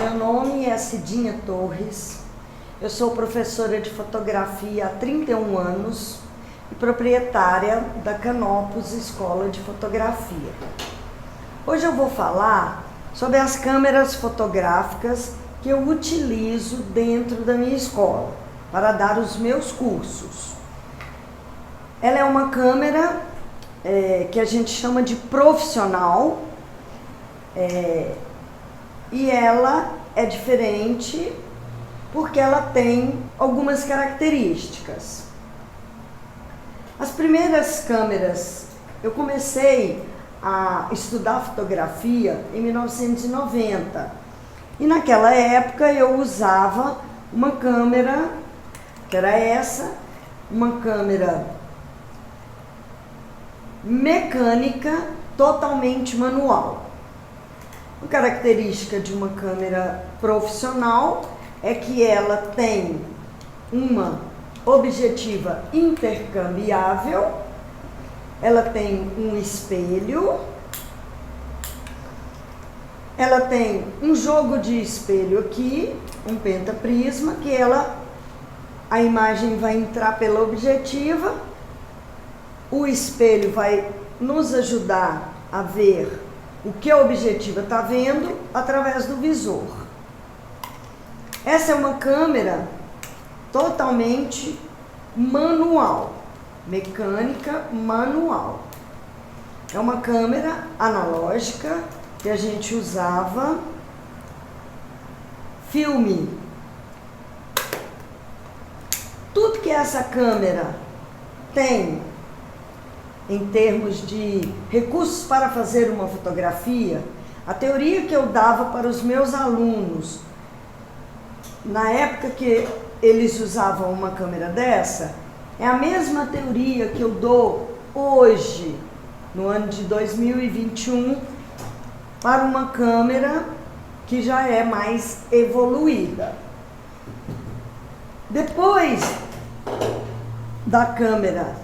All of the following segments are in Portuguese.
Meu nome é Cidinha Torres, eu sou professora de fotografia há 31 anos e proprietária da Canopus Escola de Fotografia. Hoje eu vou falar sobre as câmeras fotográficas que eu utilizo dentro da minha escola para dar os meus cursos. Ela é uma câmera que a gente chama de profissional, e ela é diferente porque ela tem algumas características. As primeiras câmeras, eu comecei a estudar fotografia em 1990 e naquela época eu usava uma câmera, que era essa, uma câmera mecânica totalmente manual. A característica de uma câmera profissional é que ela tem uma objetiva intercambiável, ela tem um espelho, ela tem um jogo de espelho aqui, um pentaprisma, que a imagem vai entrar pela objetiva, o espelho vai nos ajudar a ver o que a objetiva está vendo através do visor. Essa é uma câmera totalmente manual, mecânica manual. É uma câmera analógica que a gente usava filme. Tudo que essa câmera tem em termos de recursos para fazer uma fotografia, a teoria que eu dava para os meus alunos, na época que eles usavam uma câmera dessa, é a mesma teoria que eu dou hoje, no ano de 2021, para uma câmera que já é mais evoluída. Depois da câmera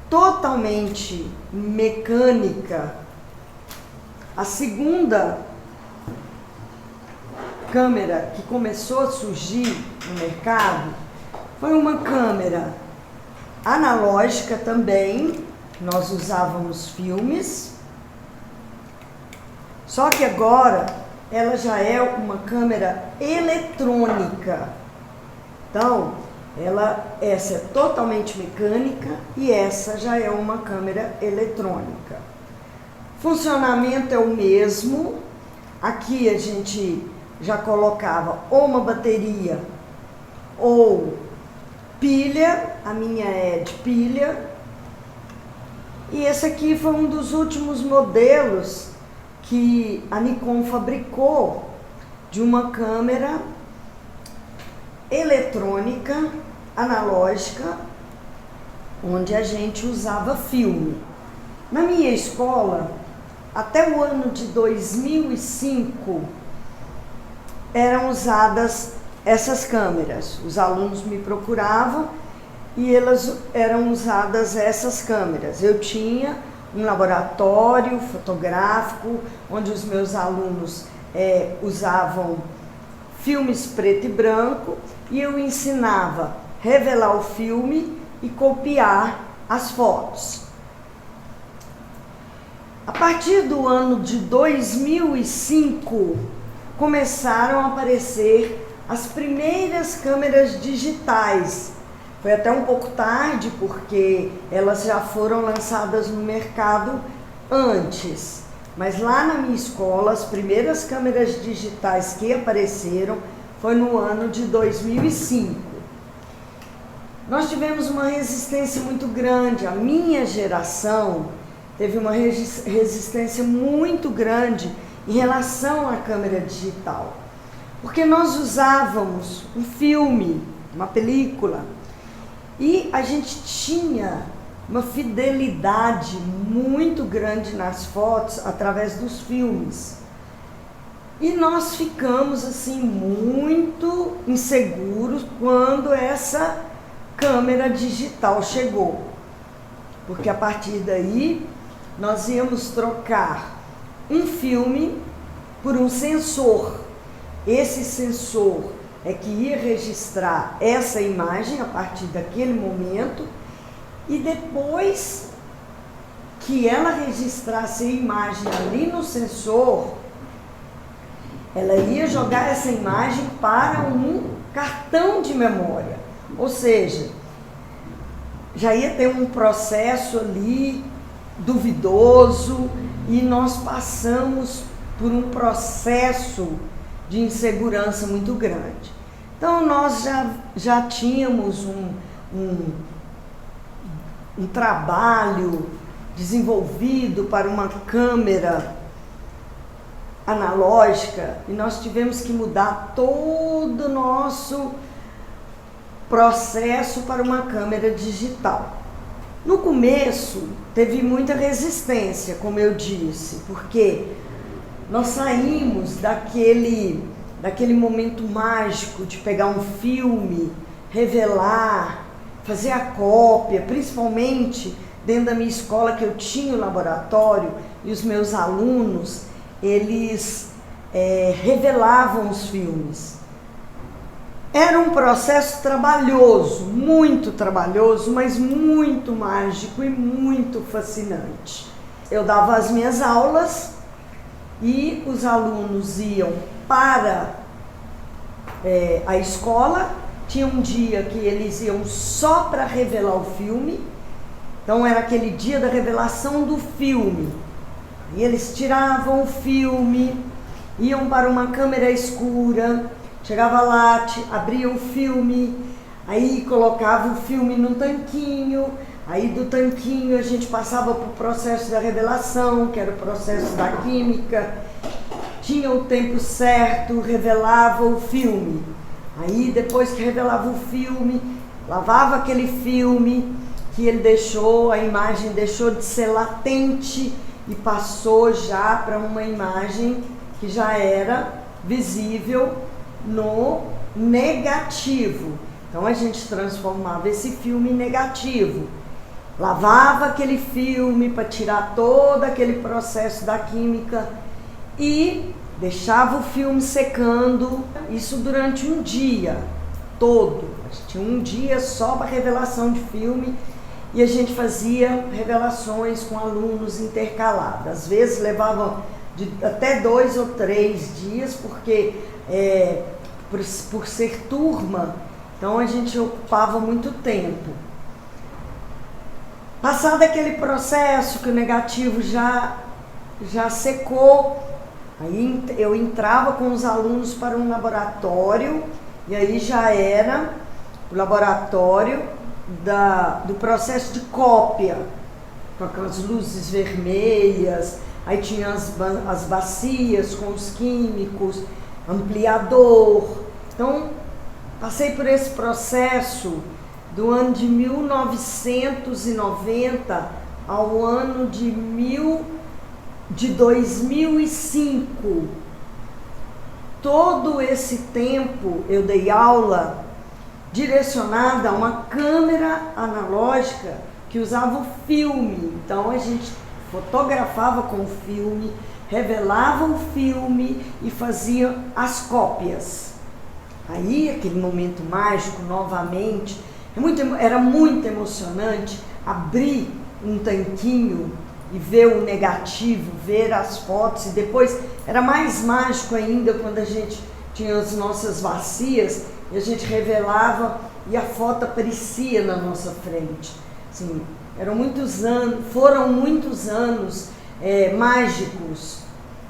totalmente mecânica, a segunda câmera que começou a surgir no mercado foi uma câmera analógica também. Nós usávamos filmes, só que agora ela já é uma câmera eletrônica. Então, essa é totalmente mecânica e essa já é uma câmera eletrônica. Funcionamento é o mesmo. Aqui a gente já colocava ou uma bateria ou pilha, a minha é de pilha. E esse aqui foi um dos últimos modelos que a Nikon fabricou de uma câmera eletrônica, analógica, onde a gente usava filme. Na minha escola, até o ano de 2005, eram usadas essas câmeras. Os alunos me procuravam e eram usadas essas câmeras. Eu tinha um laboratório fotográfico, onde os meus alunos usavam filmes preto e branco, e eu ensinava a revelar o filme e copiar as fotos. A partir do ano de 2005, começaram a aparecer as primeiras câmeras digitais. Foi até um pouco tarde, porque elas já foram lançadas no mercado antes. Mas lá na minha escola, as primeiras câmeras digitais que apareceram foi no ano de 2005. Nós tivemos uma resistência muito grande. A minha geração teve uma resistência muito grande em relação à câmera digital. Porque nós usávamos um filme, uma película, e a gente tinha uma fidelidade muito grande nas fotos através dos filmes. E nós ficamos assim muito inseguros quando essa câmera digital chegou. Porque a partir daí nós íamos trocar um filme por um sensor. esse sensor é que ia registrar essa imagem a partir daquele momento, e depois que ela registrasse a imagem ali no sensor, ela ia jogar essa imagem para um cartão de memória. Ou seja, já ia ter um processo ali duvidoso, e nós passamos por um processo de insegurança muito grande. Então nós já tínhamos um trabalho desenvolvido para uma câmera analógica, e nós tivemos que mudar todo o nosso processo para uma câmera digital. No começo teve muita resistência, como eu disse, porque nós saímos daquele momento mágico de pegar um filme, revelar, fazer a cópia, principalmente dentro da minha escola, que eu tinha o laboratório, e os meus alunos, eles revelavam os filmes. Era um processo trabalhoso, muito trabalhoso, mas muito mágico e muito fascinante. Eu dava as minhas aulas e os alunos iam para a escola. Tinha um dia que eles iam só para revelar o filme, então era aquele dia da revelação do filme. E eles tiravam o filme, iam para uma câmera escura, chegava lá, abria o filme, aí colocava o filme num tanquinho, aí do tanquinho a gente passava para o processo da revelação, que era o processo da química, tinha o tempo certo, revelava o filme. Aí depois que revelava o filme, lavava aquele filme que ele deixou, a imagem deixou de ser latente e passou já para uma imagem que já era visível no negativo. Então a gente transformava esse filme em negativo, lavava aquele filme para tirar todo aquele processo da química e deixava o filme secando, isso durante um dia todo. A gente tinha um dia só para revelação de filme, e a gente fazia revelações com alunos intercalados. Às vezes levava até 2 ou 3 dias, porque por ser turma, então a gente ocupava muito tempo. Passado aquele processo que o negativo já secou, aí eu entrava com os alunos para um laboratório, e aí já era o laboratório do processo de cópia, com aquelas luzes vermelhas, aí tinha as bacias com os químicos, ampliador. Então, passei por esse processo do ano de 1990 ao ano de 2005. Todo esse tempo eu dei aula direcionada a uma câmera analógica que usava o filme. Então a gente fotografava com o filme, revelava o filme e fazia as cópias. Aí aquele momento mágico novamente, era muito emocionante abrir um tanquinho e ver o negativo, ver as fotos, e depois era mais mágico ainda quando a gente tinha as nossas bacias e a gente revelava e a foto aparecia na nossa frente. Assim, foram muitos anos mágicos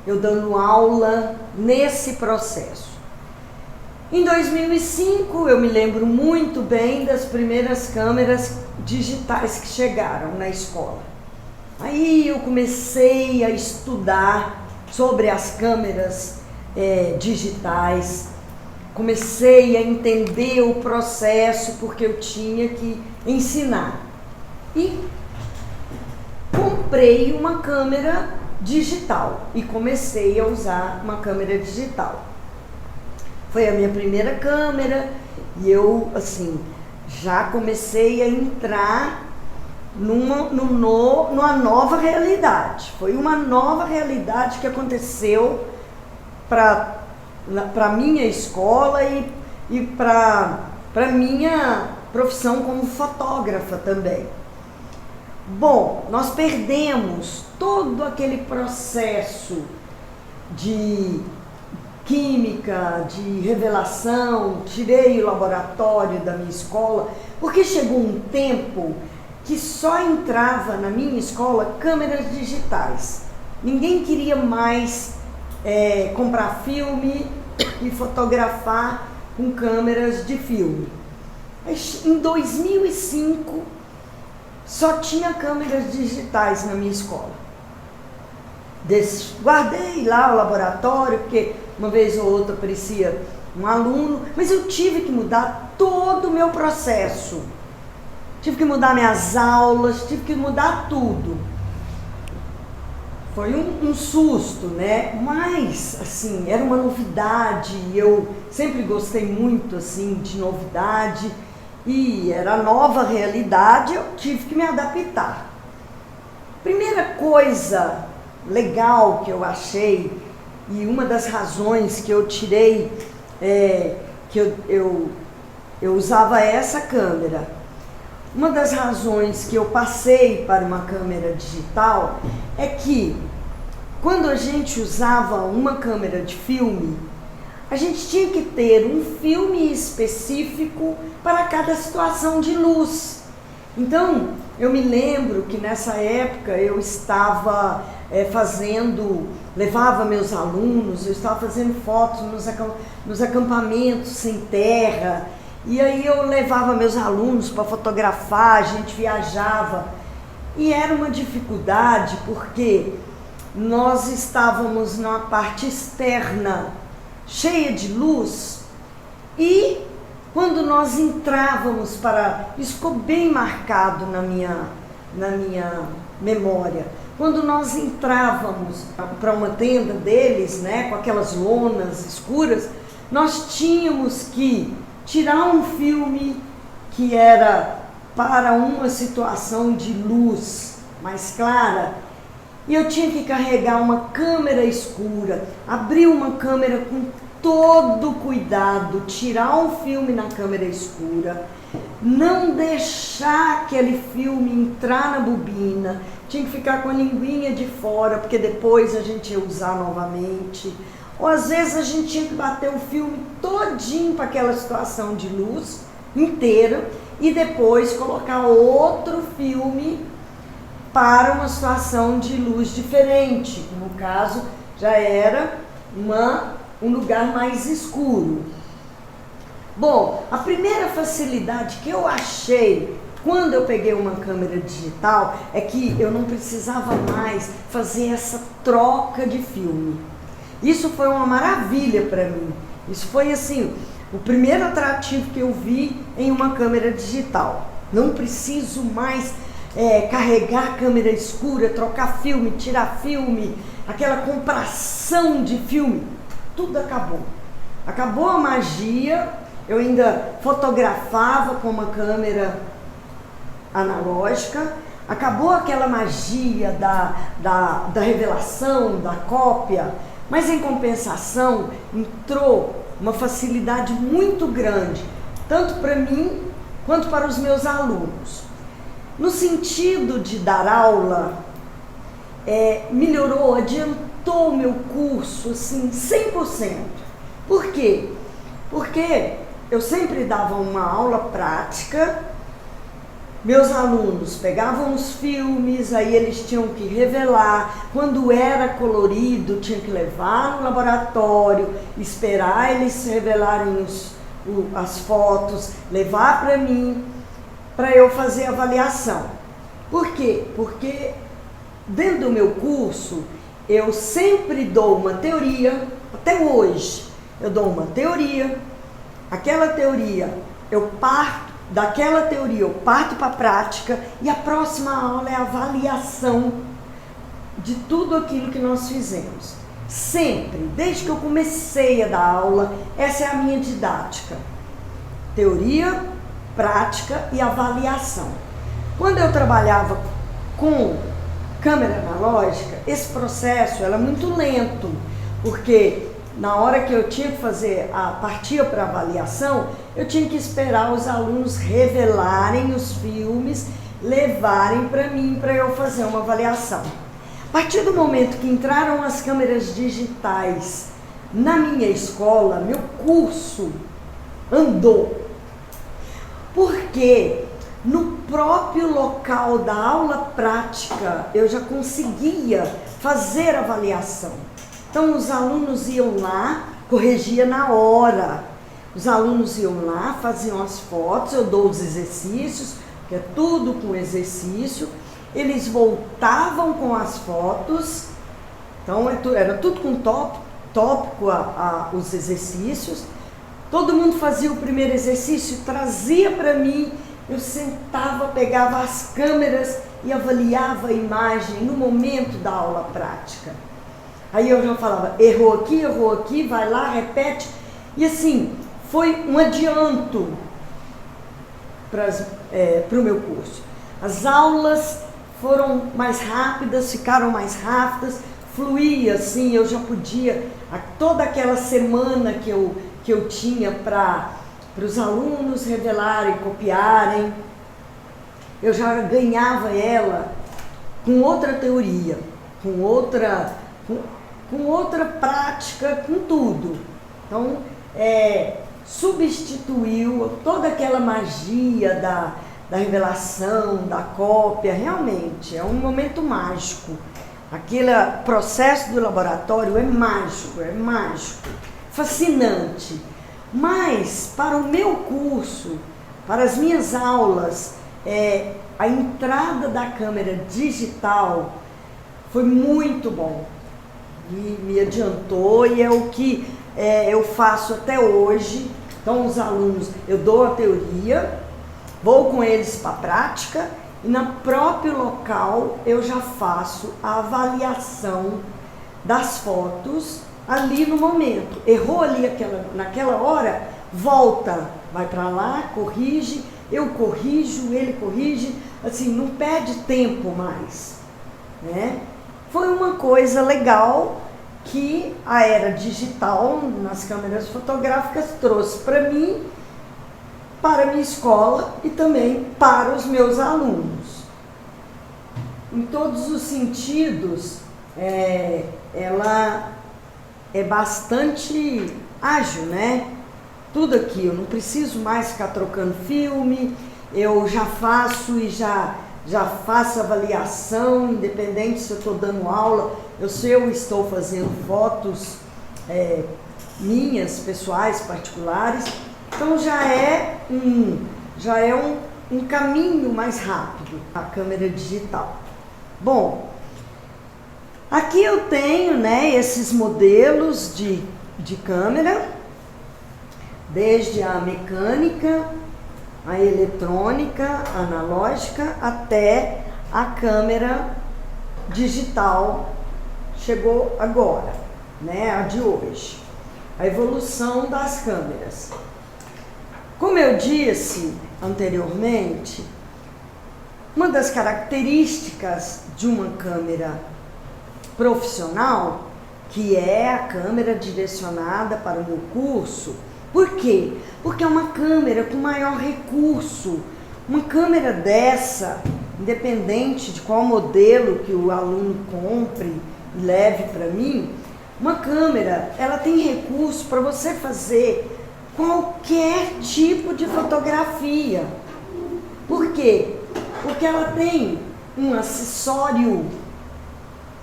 eu dando aula nesse processo. Em 2005 eu me lembro muito bem das primeiras câmeras digitais que chegaram na escola. Aí eu comecei a estudar sobre as câmeras digitais, comecei a entender o processo, porque eu tinha que ensinar. E comprei uma câmera digital e comecei a usar uma câmera digital. Foi a minha primeira câmera e eu, assim, já comecei a entrar numa nova realidade. Foi uma nova realidade que aconteceu para para minha escola e para minha profissão como fotógrafa também. Bom, nós perdemos todo aquele processo de química, de revelação, tirei o laboratório da minha escola, porque chegou um tempo que só entrava na minha escola câmeras digitais. Ninguém queria mais comprar filme e fotografar com câmeras de filme. Em 2005, só tinha câmeras digitais na minha escola. Guardei lá o laboratório, porque uma vez ou outra aparecia um aluno, mas eu tive que mudar todo o meu processo. Tive que mudar minhas aulas, tive que mudar tudo. Foi um susto, né? Mas, assim, era uma novidade, eu sempre gostei muito, assim, de novidade, e era nova realidade, eu tive que me adaptar. Primeira coisa legal que eu achei, e uma das razões que eu tirei, que eu usava essa câmera, uma das razões que eu passei para uma câmera digital é que quando a gente usava uma câmera de filme, a gente tinha que ter um filme específico para cada situação de luz. Então, eu me lembro que nessa época eu estava levava meus alunos, eu estava fazendo fotos nos acampamentos sem terra, e aí eu levava meus alunos para fotografar, a gente viajava, e era uma dificuldade porque nós estávamos na parte externa, cheia de luz, e quando nós entrávamos isso ficou bem marcado na minha memória, quando nós entrávamos para uma tenda deles, né, com aquelas lonas escuras, nós tínhamos que tirar um filme que era para uma situação de luz mais clara, e eu tinha que carregar uma câmera escura, abrir uma câmera com todo cuidado, tirar um filme na câmera escura, não deixar aquele filme entrar na bobina, tinha que ficar com a linguinha de fora, porque depois a gente ia usar novamente. Ou às vezes a gente tinha que bater o filme todinho para aquela situação de luz inteira e depois colocar outro filme para uma situação de luz diferente, que no caso já era um lugar mais escuro. Bom, a primeira facilidade que eu achei quando eu peguei uma câmera digital é que eu não precisava mais fazer essa troca de filme. Isso foi uma maravilha para mim. Isso foi assim, o primeiro atrativo que eu vi em uma câmera digital. Não preciso mais carregar câmera escura, trocar filme, tirar filme, aquela compração de filme. Tudo acabou. Acabou a magia. Eu ainda fotografava com uma câmera analógica. Acabou aquela magia da revelação, da cópia. Mas em compensação, entrou uma facilidade muito grande, tanto para mim quanto para os meus alunos. No sentido de dar aula, melhorou, adiantou o meu curso, assim, 100%. Por quê? Porque eu sempre dava uma aula prática, meus alunos pegavam os filmes, aí eles tinham que revelar, quando era colorido tinha que levar no laboratório, esperar eles revelarem as fotos, levar para mim, para eu fazer a avaliação. Por quê? Porque dentro do meu curso eu sempre dou uma teoria, até hoje eu dou uma teoria, aquela teoria daquela teoria eu parto para a prática, e a próxima aula é a avaliação de tudo aquilo que nós fizemos. Sempre, desde que eu comecei a dar aula, essa é a minha didática. Teoria, prática e avaliação. Quando eu trabalhava com câmera analógica, esse processo era muito lento, porque na hora que eu tinha que fazer partia para avaliação, eu tinha que esperar os alunos revelarem os filmes, levarem para mim para eu fazer uma avaliação. A partir do momento que entraram as câmeras digitais na minha escola, meu curso andou. Porque no próprio local da aula prática eu já conseguia fazer avaliação. Então os alunos iam lá, corrigia na hora. Os alunos iam lá, faziam as fotos, eu dou os exercícios, que é tudo com exercício. Eles voltavam com as fotos, então era tudo com tópico os exercícios. Todo mundo fazia o primeiro exercício, trazia para mim, eu sentava, pegava as câmeras e avaliava a imagem no momento da aula prática. Aí eu já falava, errou aqui, vai lá, repete. E assim, foi um adianto para o meu curso. As aulas foram mais rápidas, ficaram mais rápidas, fluía assim, eu já podia, toda aquela semana que eu tinha para os alunos revelarem, copiarem, eu já ganhava ela com outra teoria, com outra prática, com tudo. Então, substituiu toda aquela magia da revelação, da cópia, realmente, é um momento mágico. Aquele processo do laboratório é mágico, fascinante. Mas, para o meu curso, para as minhas aulas, a entrada da câmera digital foi muito bom. E me adiantou e é o que eu faço até hoje. Então, os alunos, eu dou a teoria, vou com eles para a prática e no próprio local eu já faço a avaliação das fotos ali no momento. Errou ali naquela hora, volta, vai para lá, corrige, eu corrijo, ele corrige, assim, não perde tempo mais, né? Foi uma coisa legal que a era digital nas câmeras fotográficas trouxe para mim, para a minha escola e também para os meus alunos. Em todos os sentidos, ela é bastante ágil, né? Tudo aqui, eu não preciso mais ficar trocando filme, eu já faço e já faço avaliação, independente se eu estou dando aula, se eu estou fazendo fotos minhas, pessoais, particulares. Então já é um caminho mais rápido a câmera digital. Bom, aqui eu tenho, né, esses modelos de câmera, desde a mecânica, a eletrônica, a analógica, até a câmera digital chegou agora, né, a de hoje. A evolução das câmeras. Como eu disse anteriormente, uma das características de uma câmera profissional, que é a câmera direcionada para o meu curso, por quê? Porque é uma câmera com maior recurso. Uma câmera dessa, independente de qual modelo que o aluno compre e leve para mim, uma câmera, ela tem recurso para você fazer qualquer tipo de fotografia. Por quê? Porque ela tem um acessório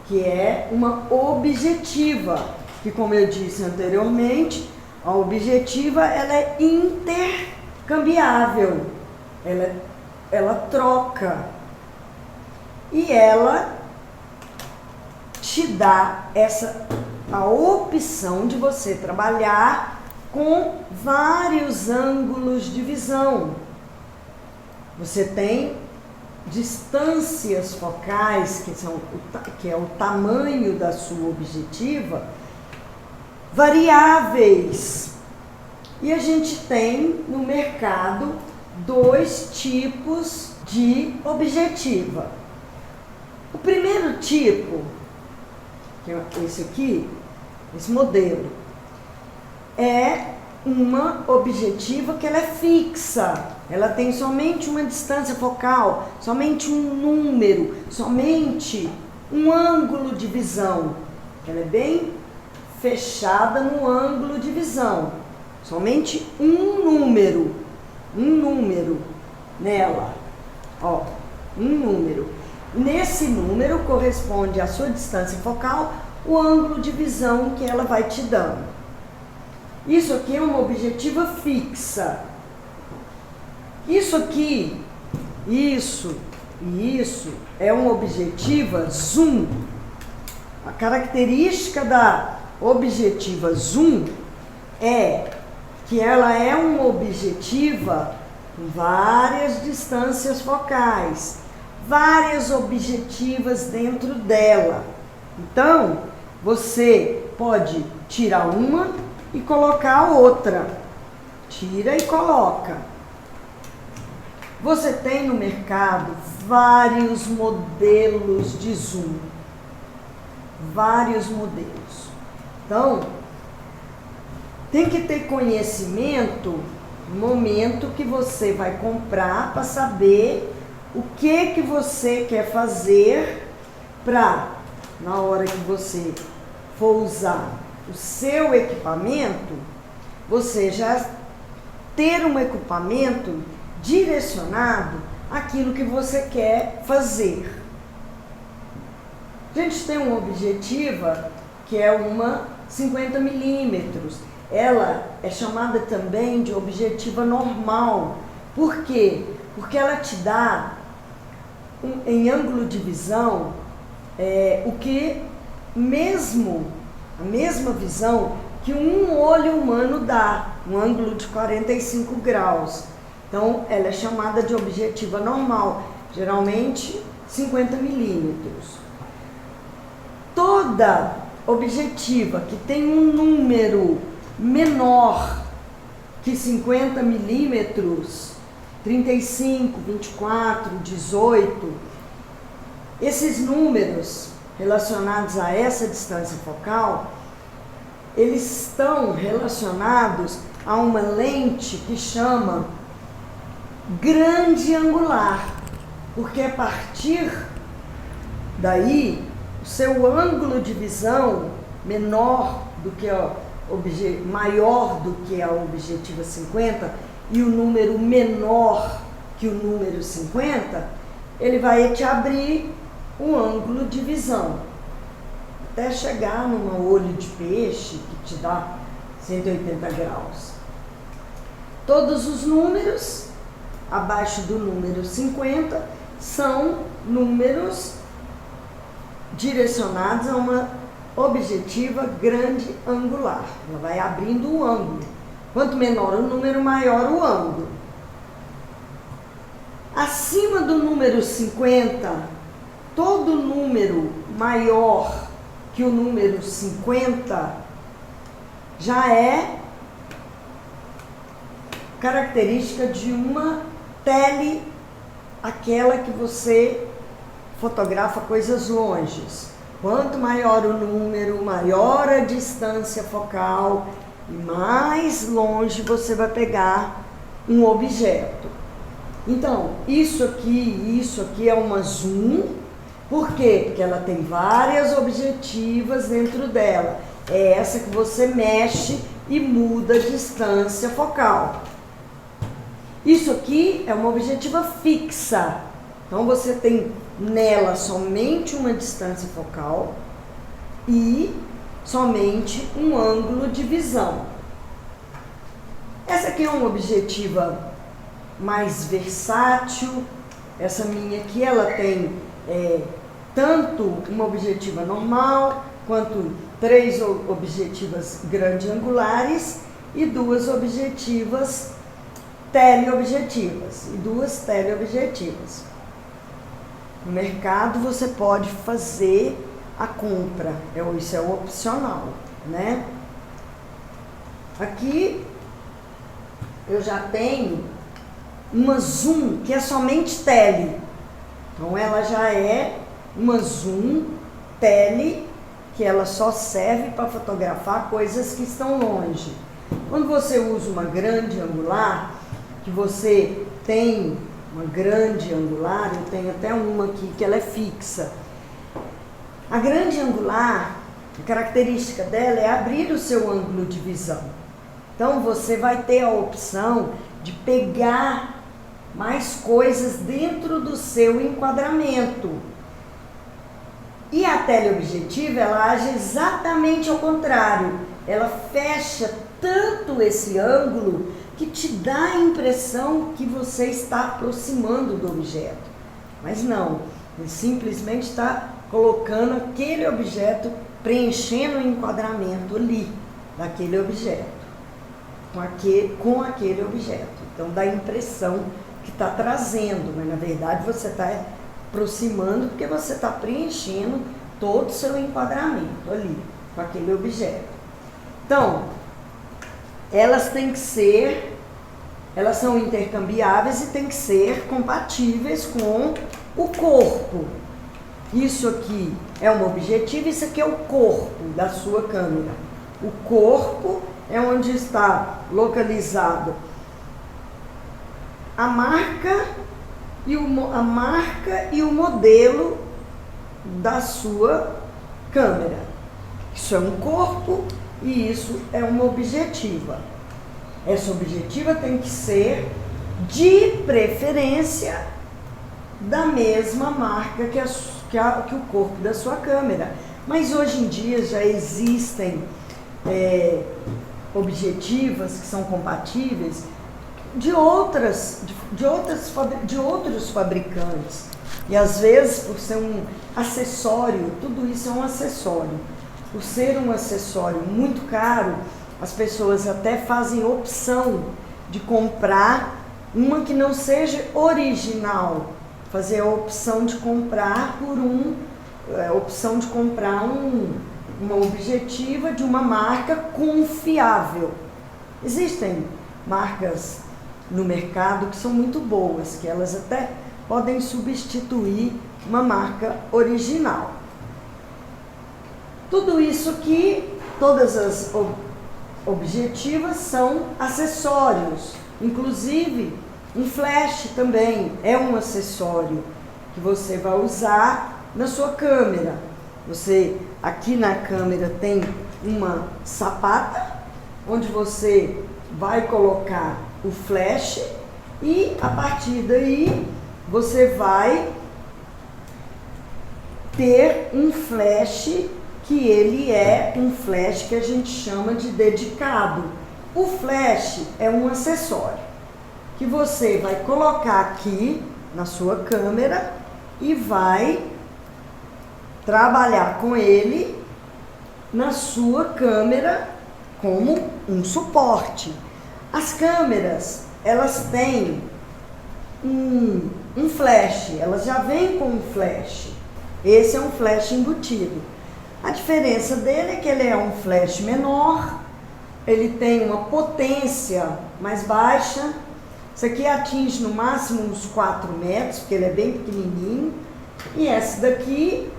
que é uma objetiva, que, como eu disse anteriormente, a objetiva ela é intercambiável, ela troca e ela te dá a opção de você trabalhar com vários ângulos de visão. Você tem distâncias focais, que é o tamanho da sua objetiva, variáveis. E a gente tem no mercado 2 tipos de objetiva. O primeiro tipo, que é esse aqui, esse modelo, é uma objetiva que ela é fixa. Ela tem somente uma distância focal, somente um número, somente um ângulo de visão. Ela é bem fechada no ângulo de visão. Somente um número nela. Ó, um número. Nesse número corresponde à sua distância focal o ângulo de visão que ela vai te dando. Isso aqui é uma objetiva fixa. Isso aqui, isso e isso é uma objetiva zoom. A característica da objetiva zoom é que ela é uma objetiva com várias distâncias focais, várias objetivas dentro dela. Então, você pode tirar uma e colocar a outra. Tira e coloca. Você tem no mercado vários modelos de zoom. Vários modelos. Então, tem que ter conhecimento no momento que você vai comprar para saber o que você quer fazer para, na hora que você for usar o seu equipamento, você já ter um equipamento direcionado àquilo que você quer fazer. A gente tem uma objetiva que é uma 50 milímetros. Ela é chamada também de objetiva normal. Por quê? Porque ela te dá, em ângulo de visão, o que a mesma visão que um olho humano dá, um ângulo de 45 graus. Então, ela é chamada de objetiva normal, geralmente 50 milímetros. Toda objetiva que tem um número menor que 50 milímetros, 35, 24, 18, esses números relacionados a essa distância focal, eles estão relacionados a uma lente que chama grande angular, porque a partir daí o seu ângulo de visão maior do que a objetiva 50 e o número menor que o número 50, ele vai te abrir um ângulo de visão até chegar num olho de peixe que te dá 180 graus. Todos os números abaixo do número 50 são números direcionados a uma objetiva grande angular. Ela vai abrindo o ângulo. Quanto menor o número, maior o ângulo. Acima do número 50, todo número maior que o número 50 já é característica de uma tele, aquela que você fotografa coisas longes. Quanto maior o número, maior a distância focal e mais longe você vai pegar um objeto. Então, isso aqui é uma zoom. Por quê? Porque ela tem várias objetivas dentro dela. É essa que você mexe e muda a distância focal. Isso aqui é uma objetiva fixa. Então, você tem nela somente uma distância focal e somente um ângulo de visão. Essa aqui é uma objetiva mais versátil. Essa minha aqui, ela tem tanto uma objetiva normal, quanto 3 objetivas grande-angulares e 2 objetivas teleobjetivas e 2 teleobjetivas. No mercado você pode fazer a compra, isso é opcional, né? Aqui eu já tenho uma zoom que é somente tele. Então ela já é uma zoom tele, que ela só serve para fotografar coisas que estão longe. Quando você usa uma grande angular, que você tem uma grande angular, eu tenho até uma aqui que ela é fixa. A grande angular, a característica dela é abrir o seu ângulo de visão. Então você vai ter a opção de pegar mais coisas dentro do seu enquadramento. E a teleobjetiva, ela age exatamente ao contrário. Ela fecha tanto esse ângulo que te dá a impressão que você está aproximando do objeto. Mas não, ele simplesmente está colocando aquele objeto, preenchendo o enquadramento ali, daquele objeto, com aquele objeto. Então dá a impressão que está trazendo, mas na verdade você está aproximando porque você está preenchendo todo o seu enquadramento ali, com aquele objeto. Então, elas são intercambiáveis e têm que ser compatíveis com o corpo. Isso aqui é uma objetiva, isso aqui é o corpo da sua câmera. O corpo é onde está localizado a marca e o modelo da sua câmera. Isso é um corpo e isso é uma objetiva. Essa objetiva tem que ser, de preferência, da mesma marca que o corpo da sua câmera. Mas hoje em dia já existem objetivas que são compatíveis de outros fabricantes. E às vezes, por ser um acessório, tudo isso é um acessório. Por ser um acessório muito caro, as pessoas até fazem opção de comprar uma que não seja original. Fazer a opção de comprar uma objetiva de uma marca confiável. Existem marcas no mercado que são muito boas, que elas até podem substituir uma marca original. Tudo isso aqui, todas as objetivas são acessórios, inclusive um flash também é um acessório que você vai usar na sua câmera. Você, aqui na câmera, tem uma sapata, onde você vai colocar o flash e a partir daí você vai ter um flash que ele é um flash que a gente chama de dedicado. O flash é um acessório que você vai colocar aqui na sua câmera e vai trabalhar com ele na sua câmera como um suporte. As câmeras, elas têm um flash, elas já vêm com um flash. Esse é um flash embutido. A diferença dele é que ele é um flash menor, ele tem uma potência mais baixa. Isso aqui atinge no máximo uns 4 metros, porque ele é bem pequenininho. E esse daqui,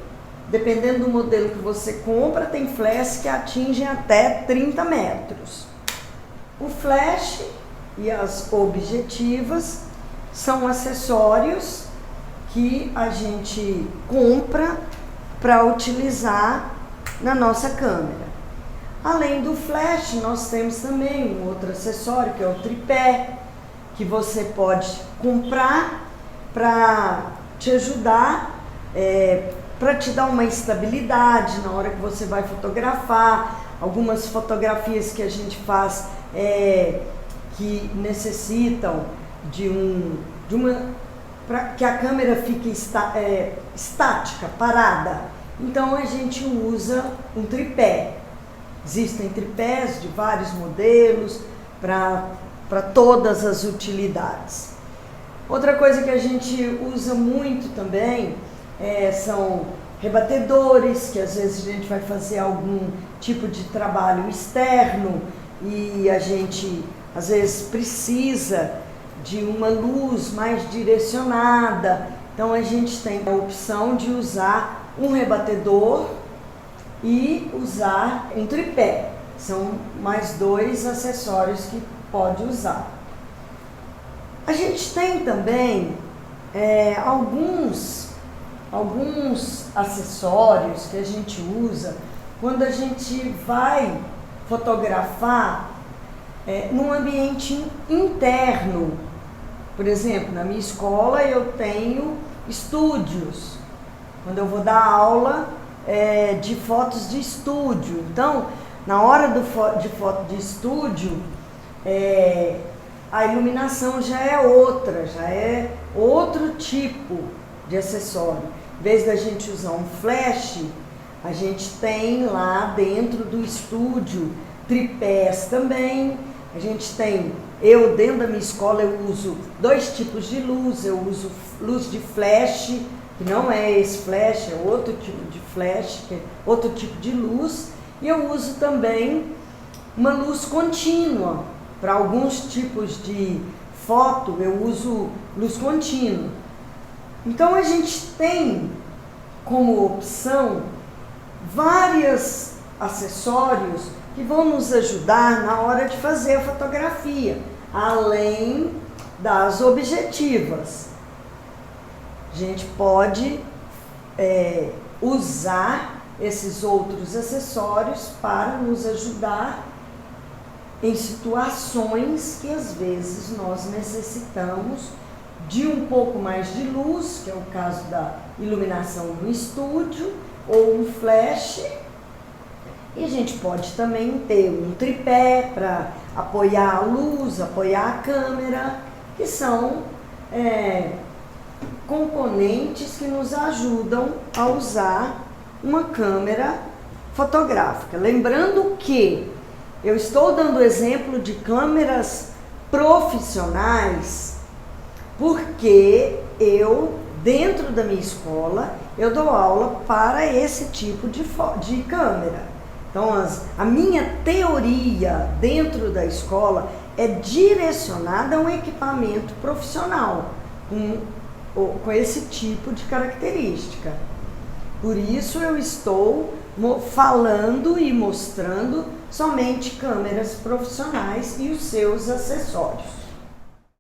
dependendo do modelo que você compra, tem flash que atingem até 30 metros. O flash e as objetivas são acessórios que a gente compra para utilizar na nossa câmera. Além do flash, nós temos também um outro acessório, que é o tripé, que você pode comprar para te ajudar, para te dar uma estabilidade na hora que você vai fotografar. Algumas fotografias que a gente faz que necessitam para que a câmera fique estática, parada. Então a gente usa um tripé. Existem tripés de vários modelos para todas as utilidades. Outra coisa que a gente usa muito também são rebatedores, que às vezes a gente vai fazer algum tipo de trabalho externo e a gente às vezes precisa de uma luz mais direcionada. Então a gente tem a opção de usar um rebatedor e usar um tripé. São mais 2 acessórios que pode usar. A gente tem também alguns acessórios que a gente usa quando a gente vai fotografar num ambiente interno. Por exemplo, na minha escola eu tenho estúdios, quando eu vou dar aula de fotos de estúdio. Então, na hora de foto de estúdio, a iluminação já é outra, já é outro tipo de acessório. Em vez da gente usar um flash, a gente tem lá dentro do estúdio tripés também. A gente tem, dentro da minha escola eu uso 2 tipos de luz. Eu uso luz de flash, que não é esse flash, é outro tipo de flash, que é outro tipo de luz. E eu uso também uma luz contínua. Para alguns tipos de foto eu uso luz contínua. Então a gente tem como opção vários acessórios que vão nos ajudar na hora de fazer a fotografia, além das objetivas. A gente pode usar esses outros acessórios para nos ajudar em situações que às vezes nós necessitamos de um pouco mais de luz, que é o caso da iluminação no estúdio, ou um flash. E a gente pode também ter um tripé para apoiar a luz, apoiar a câmera, que são componentes que nos ajudam a usar uma câmera fotográfica. Lembrando que eu estou dando exemplo de câmeras profissionais porque dentro da minha escola, eu dou aula para esse tipo de câmera. Então, a minha teoria dentro da escola é direcionada a um equipamento profissional, com esse tipo de característica. Por isso eu estou falando e mostrando somente câmeras profissionais e os seus acessórios.